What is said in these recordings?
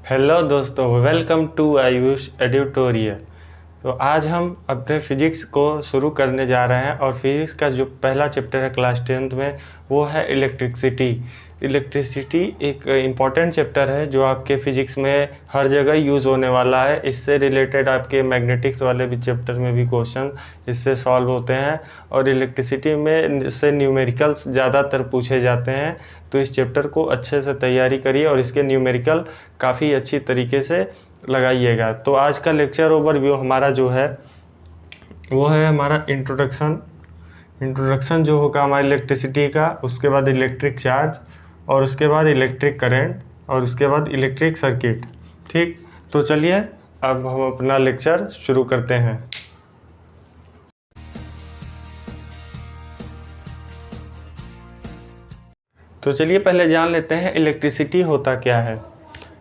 Hello दोस्तों, welcome to Ayush editorial. तो आज हम अपने फिजिक्स को शुरू करने जा रहे हैं और फिजिक्स का जो पहला चैप्टर है क्लास 10th में वो है इलेक्ट्रिसिटी। इलेक्ट्रिसिटी एक इम्पॉर्टेंट चैप्टर है जो आपके फिजिक्स में हर जगह यूज़ होने वाला है। इससे रिलेटेड आपके मैग्नेटिक्स वाले भी चैप्टर में भी क्वेश्चन इससे सॉल्व होते हैं और इलेक्ट्रिसिटी में से न्यूमेरिकल्स ज़्यादातर पूछे जाते हैं। तो इस चैप्टर को अच्छे से तैयारी करिए और इसके न्यूमेरिकल काफ़ी अच्छी तरीके से लगाइएगा। तो आज का लेक्चर ओवरव्यू हमारा जो है वो है हमारा इंट्रोडक्शन जो होगा हमारी इलेक्ट्रिसिटी का, उसके बाद इलेक्ट्रिक चार्ज और उसके बाद इलेक्ट्रिक करंट और उसके बाद इलेक्ट्रिक सर्किट। ठीक, तो चलिए अब हम अपना लेक्चर शुरू करते हैं। तो चलिए पहले जान लेते हैं इलेक्ट्रिसिटी होता क्या है।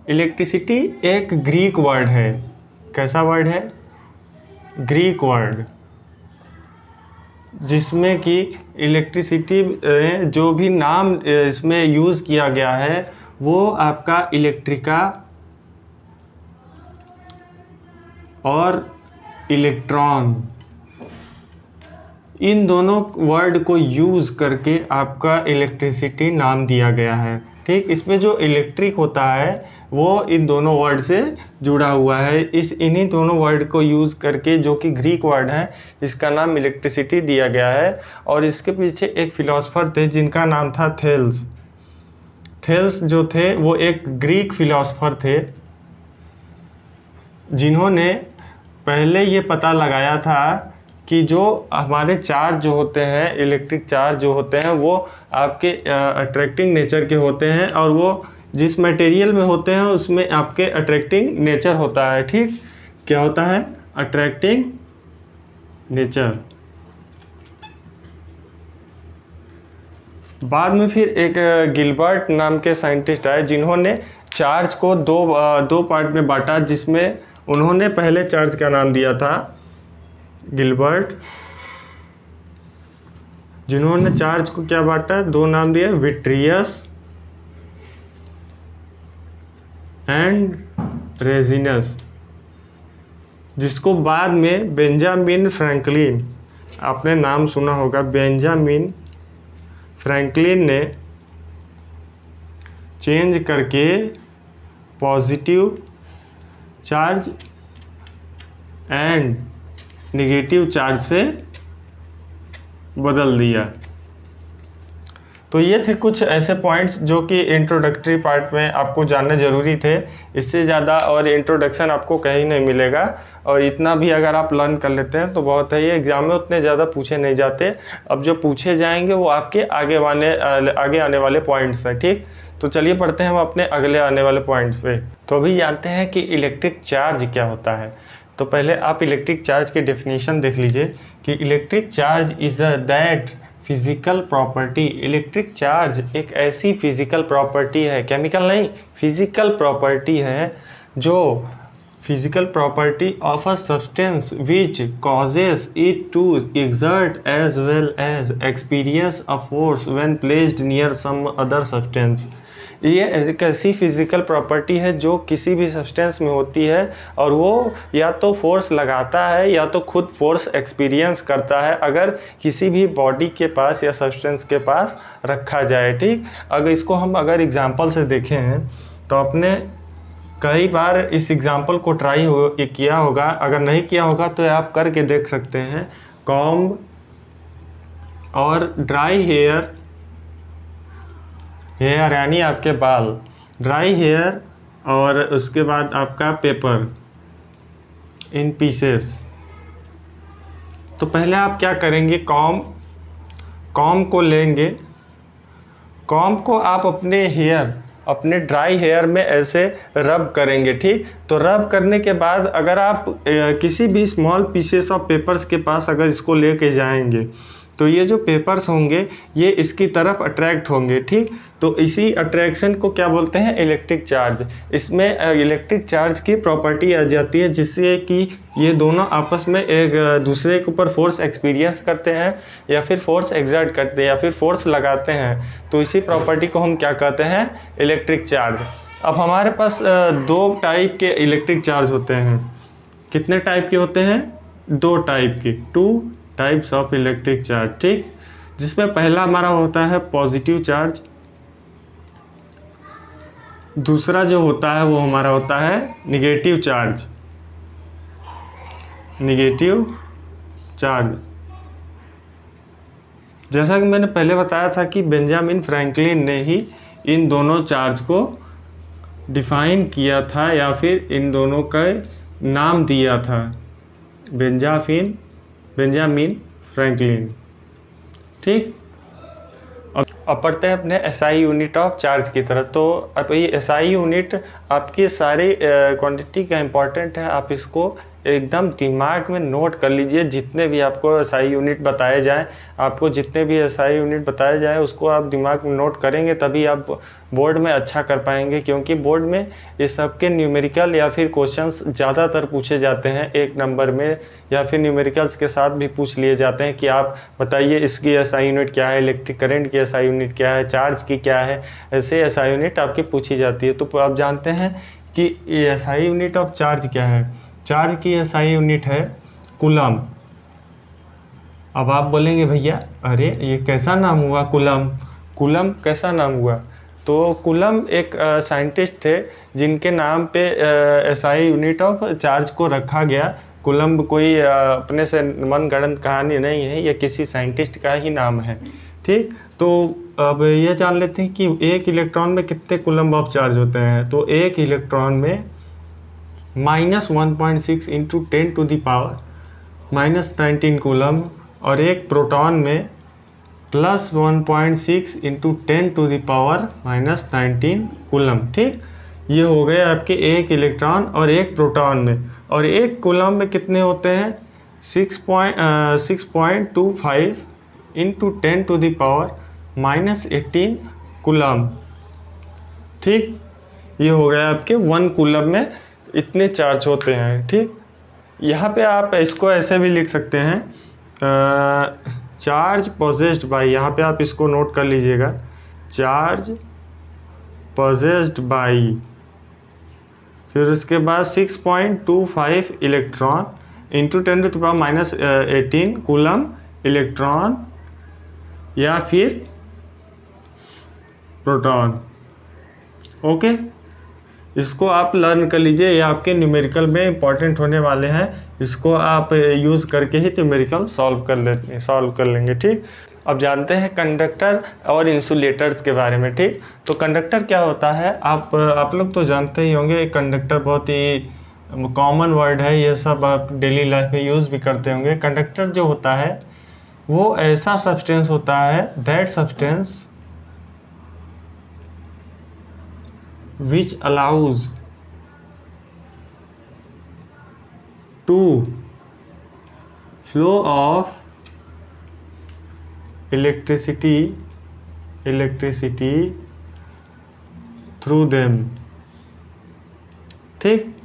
इलेक्ट्रिसिटी एक ग्रीक वर्ड है। कैसा वर्ड है? ग्रीक वर्ड, जिसमें कि इलेक्ट्रिसिटी जो भी नाम इसमें यूज़ किया गया है वो आपका इलेक्ट्रिका और इलेक्ट्रॉन, इन दोनों वर्ड को यूज़ करके आपका इलेक्ट्रिसिटी नाम दिया गया है। ठीक, इसमें जो इलेक्ट्रिक होता है वो इन दोनों वर्ड से जुड़ा हुआ है। इन्हीं दोनों वर्ड को यूज़ करके, जो कि ग्रीक वर्ड है, इसका नाम इलेक्ट्रिसिटी दिया गया है। और इसके पीछे एक फिलोसफर थे जिनका नाम था थेल्स। थेल्स जो थे वो एक ग्रीक फिलोसफर थे जिन्होंने पहले ये पता लगाया था कि जो हमारे चार्ज जो होते हैं, इलेक्ट्रिक चार्ज जो होते हैं, वो आपके अट्रैक्टिंग नेचर के होते हैं और वो जिस मटेरियल में होते हैं उसमें आपके अट्रैक्टिंग नेचर होता है। ठीक, क्या होता है? Attracting nature. बाद में फिर एक गिलबर्ट नाम के साइंटिस्ट आए जिन्होंने चार्ज को दो पार्ट में बांटा, जिसमें उन्होंने पहले चार्ज का नाम दिया था गिलबर्ट, जिन्होंने चार्ज को क्या बांटा? दो नाम दिए, विट्रियस एंड रेजिनस, जिसको बाद में बेंजामिन फ्रैंकलिन, आपने नाम सुना होगा, बेंजामिन फ्रैंकलिन ने चेंज करके positive charge and negative charge से बदल दिया। तो ये थे कुछ ऐसे पॉइंट्स जो कि इंट्रोडक्टरी पार्ट में आपको जानने ज़रूरी थे। इससे ज़्यादा और इंट्रोडक्शन आपको कहीं नहीं मिलेगा और इतना भी अगर आप लर्न कर लेते हैं तो बहुत है। ये एग्ज़ाम में उतने ज़्यादा पूछे नहीं जाते। अब जो पूछे जाएंगे वो आपके आगे आने वाले पॉइंट्स हैं। ठीक, तो चलिए पढ़ते हैं हम अपने अगले आने वाले पॉइंट्स पे। तो अभी जानते हैं कि इलेक्ट्रिक चार्ज क्या होता है। तो पहले आप इलेक्ट्रिक चार्ज की डेफिनेशन देख लीजिए कि electric charge is that physical property. Electric charge एक ऐसी फिजिकल प्रॉपर्टी है, केमिकल नहीं, फिजिकल प्रॉपर्टी है, जो physical property of a substance which causes it to exert as well as experience a force when placed near some other substance. ये एक ऐसी physical property है जो किसी भी सब्सटेंस में होती है और वो या तो फोर्स लगाता है या तो खुद फोर्स एक्सपीरियंस करता है अगर किसी भी बॉडी के पास या सब्सटेंस के पास रखा जाए। ठीक, अगर इसको हम एग्जांपल से देखें तो आपने कई बार इस एग्जांपल को किया होगा। अगर नहीं किया होगा तो आप करके देख सकते हैं। कॉम्ब और ड्राई हेयर यानी आपके बाल, ड्राई हेयर, और उसके बाद आपका पेपर इन पीसेस। तो पहले आप क्या करेंगे? कॉम्ब को लेंगे। कॉम्ब को आप अपने ड्राई हेयर में ऐसे रब करेंगे। ठीक, तो रब करने के बाद अगर आप किसी भी स्मॉल पीसेस ऑफ पेपर्स के पास अगर इसको लेके जाएंगे तो ये जो पेपर्स होंगे ये इसकी तरफ अट्रैक्ट होंगे। ठीक, तो इसी अट्रैक्शन को क्या बोलते हैं? Electric charge. इसमें इलेक्ट्रिक चार्ज की प्रॉपर्टी आ जाती है जिससे कि ये दोनों आपस में एक दूसरे के ऊपर फोर्स एक्सपीरियंस करते हैं या फिर फोर्स एक्सर्ट करते हैं या फिर फोर्स लगाते हैं। तो इसी प्रॉपर्टी को हम क्या कहते हैं? Electric charge. अब हमारे पास दो टाइप के इलेक्ट्रिक चार्ज होते हैं। कितने टाइप के होते हैं? दो टाइप के, 2 टाइप्स ऑफ इलेक्ट्रिक चार्ज, ठीक। जिसमें पहला हमारा होता है पॉजिटिव चार्ज, दूसरा जो होता है वो हमारा होता है निगेटिव चार्ज। निगेटिव चार्ज, जैसा कि मैंने पहले बताया था कि बेंजामिन फ्रैंकलिन ने ही इन दोनों चार्ज को डिफाइन किया था या फिर इन दोनों का नाम दिया था, बेंजामिन फ्रैंकलिन, ठीक। अब पढ़ते हैं अपने एसआई यूनिट ऑफ चार्ज की तरफ। तो अब ये एसआई यूनिट आपकी सारी क्वांटिटी का इम्पॉर्टेंट है, आप इसको एकदम दिमाग में नोट कर लीजिए। जितने भी आपको एसआई यूनिट बताए जाएं, आपको जितने भी एसआई यूनिट बताए जाएं उसको आप दिमाग में नोट करेंगे, तभी आप बोर्ड में अच्छा कर पाएंगे। क्योंकि बोर्ड में ये सबके न्यूमेरिकल या फिर क्वेश्चंस ज़्यादातर पूछे जाते हैं 1 नंबर में, या फिर न्यूमेरिकल्स के साथ भी पूछ लिए जाते हैं कि आप बताइए इसकी एसआई यूनिट क्या है, इलेक्ट्रिक करंट की एसआई यूनिट क्या है, चार्ज की क्या है, ऐसे एसआई यूनिट आपकी पूछी जाती है। तो आप जानते हैं कि एसआई यूनिट ऑफ चार्ज क्या है। चार्ज की एसआई यूनिट है कूलम। अब आप बोलेंगे भैया अरे ये कैसा नाम हुआ कूलम, कूलम कैसा नाम हुआ? तो कूलम एक साइंटिस्ट थे जिनके नाम पे एसआई यूनिट ऑफ चार्ज को रखा गया। कूलम कोई अपने से मनगढ़ंत कहानी नहीं है, ये किसी साइंटिस्ट का ही नाम है, ठीक। तो अब ये जान लेते हैं कि एक इलेक्ट्रॉन में कितने कूलम ऑफ चार्ज होते हैं। तो एक इलेक्ट्रॉन में -1.6 इंटू 10⁻⁻19 कूलम, और एक प्रोटॉन में +1.6 इंटू 10⁻⁻19 कूलम, ठीक। ये हो गए आपके एक इलेक्ट्रॉन और एक प्रोटॉन में। और एक कूलम में कितने होते हैं? 6.25 इंटू 10⁻⁻18 कूलम, ठीक। ये हो गया आपके 1 कूलम में इतने चार्ज होते हैं, ठीक। यहाँ पे आप इसको ऐसे भी लिख सकते हैं, चार्ज पोजेस्ड बाई, यहाँ पे आप इसको नोट कर लीजिएगा, चार्ज पोजेस्ड बाई, फिर उसके बाद 6.25 इलेक्ट्रॉन इंटू 10⁻⁻18 कूलम इलेक्ट्रॉन या फिर प्रोटॉन, ओके। इसको आप लर्न कर लीजिए, ये आपके न्यूमेरिकल में इंपॉर्टेंट होने वाले हैं। इसको आप यूज़ करके ही न्यूमेरिकल सॉल्व कर लेंगे, ठीक। अब जानते हैं कंडक्टर और इंसुलेटर्स के बारे में, ठीक। तो कंडक्टर क्या होता है, आप लोग तो जानते ही होंगे। कंडक्टर बहुत ही कॉमन वर्ड है, ये सब आप डेली लाइफ में यूज़ भी करते होंगे। कंडक्टर जो होता है वो ऐसा सब्सटेंस होता है, that substance which allows to flow of electricity through them, ठीक।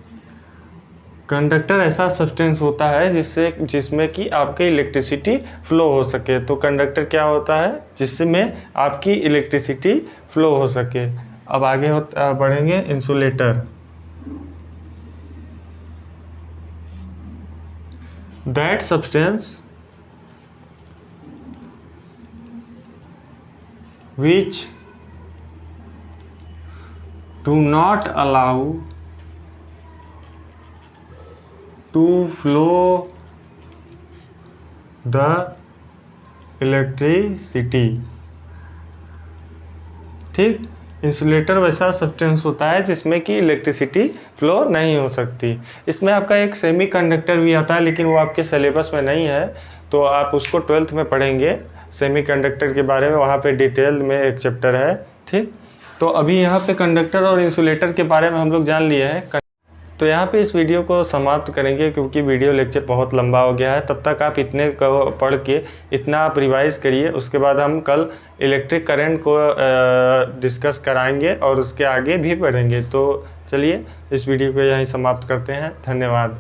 कंडक्टर ऐसा सब्सटेंस होता है जिसमें कि आपके इलेक्ट्रिसिटी फ्लो हो सके। तो कंडक्टर क्या होता है? जिसमें आपकी इलेक्ट्रिसिटी फ्लो हो सके। अब आगे बढ़ेंगे insulator. That substance which do not allow to flow the electricity, ठीक। इंसुलेटर वैसा सब्सटेंस होता है जिसमें कि इलेक्ट्रिसिटी फ्लो नहीं हो सकती। इसमें आपका एक सेमी कंडक्टर भी आता है, लेकिन वो आपके सिलेबस में नहीं है, तो आप उसको 12th में पढ़ेंगे सेमी कंडक्टर के बारे में, वहाँ पे डिटेल में एक चैप्टर है, ठीक। तो अभी यहाँ पे कंडक्टर और इंसुलेटर के बारे में हम लोग जान लिए हैं। तो यहाँ पे इस वीडियो को समाप्त करेंगे, क्योंकि वीडियो लेक्चर बहुत लंबा हो गया है। तब तक आप इतने को पढ़ के इतना आप रिवाइज करिए, उसके बाद हम कल इलेक्ट्रिक करंट को डिस्कस कराएंगे और उसके आगे भी बढ़ेंगे। तो चलिए इस वीडियो को यहीं समाप्त करते हैं। धन्यवाद।